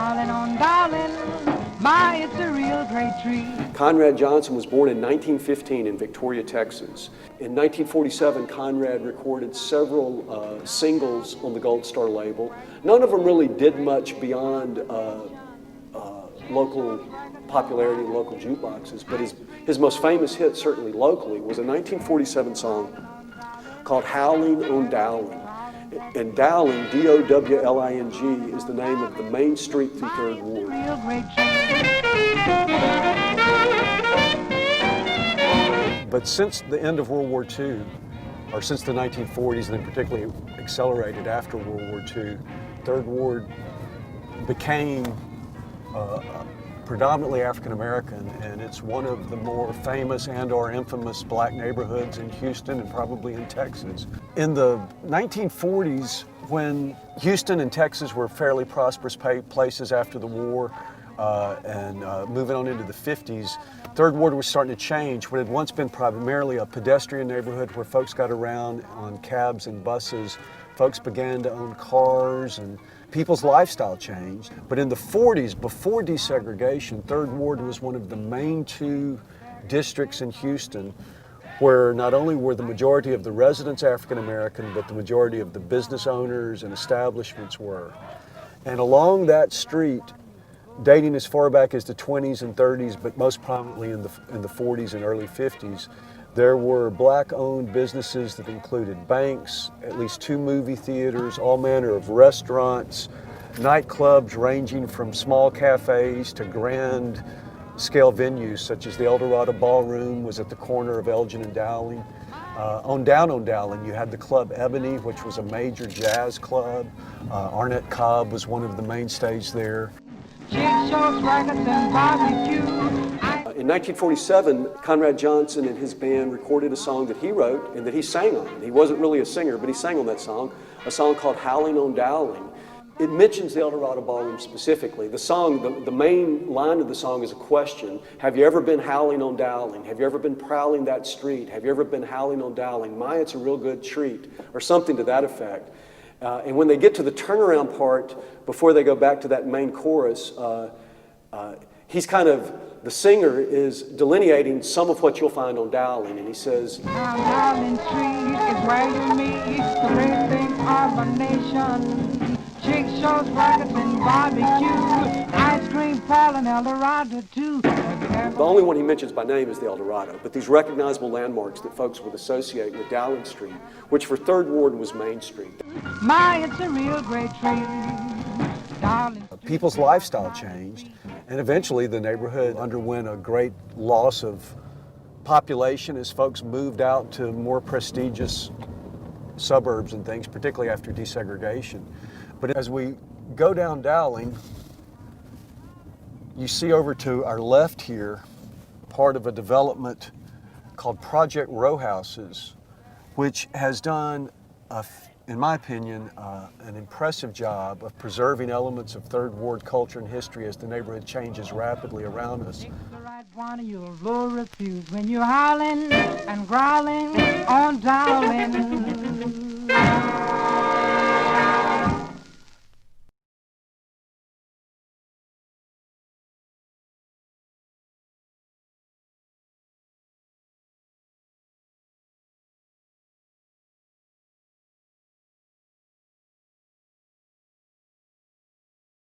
Howling on Dowling, my, it's a real great treat. Conrad Johnson was born in 1915 in Victoria, Texas. In 1947, Conrad recorded several singles on the Gold Star label. None of them really did much beyond local popularity in local jukeboxes, but his most famous hit, certainly locally, was a 1947 song called Howling On Dowling. And Dowling, D-O-W-L-I-N-G, is the name of the main street through Third Ward. But since the end of World War II, or since the 1940s, and then particularly accelerated after World War II, Third Ward became predominantly African American, and it's one of the more famous and or infamous black neighborhoods in Houston and probably in Texas. In the 1940s, when Houston and Texas were fairly prosperous places after the war, and moving on into the 50s, Third Ward was starting to change. What had once been primarily a pedestrian neighborhood where folks got around on cabs and buses, folks began to own cars and people's lifestyle changed. But in the 40s, before desegregation, Third Ward was one of the main two districts in Houston where not only were the majority of the residents African American, but the majority of the business owners and establishments were. And along that street, dating as far back as the 20s and 30s, but most prominently in the 40s and early 50s, there were black-owned businesses that included banks, at least 2 movie theaters, all manner of restaurants, nightclubs ranging from small cafes to grand-scale venues such as the El Dorado Ballroom was at the corner of Elgin and Dowling. On Dowling, you had the Club Ebony, which was a major jazz club. Arnett Cobb was one of the mainstays there. In 1947, Conrad Johnson and his band recorded a song that he wrote and that he sang on. He wasn't really a singer, but he sang on that song, a song called Howling On Dowling. It mentions the El Dorado Ballroom specifically. The song, the main line of the song is a question. Have you ever been howling on Dowling? Have you ever been prowling that street? Have you ever been howling on Dowling? My, it's a real good treat, or something to that effect. And when they get to the turnaround part, before they go back to that main chorus, he's kind of, the singer is delineating some of what you'll find on Dowling, and he says, Dowling Street is where you meet the great thing of a nation. Chick shows, rackets, and barbecue, ice cream, Paul, and El Dorado, too. The only one he mentions by name is the El Dorado, but these recognizable landmarks that folks would associate with Dowling Street, which for Third Ward was Main Street. My, it's a real great treat. People's lifestyle changed, and eventually the neighborhood underwent a great loss of population as folks moved out to more prestigious suburbs and things, particularly after desegregation. But as we go down Dowling, you see over to our left here part of a development called Project Row Houses, which has done, in my opinion, an impressive job of preserving elements of Third Ward culture and history as the neighborhood changes rapidly around us. The right one you'll refuse when you're howling and growling on Dowling.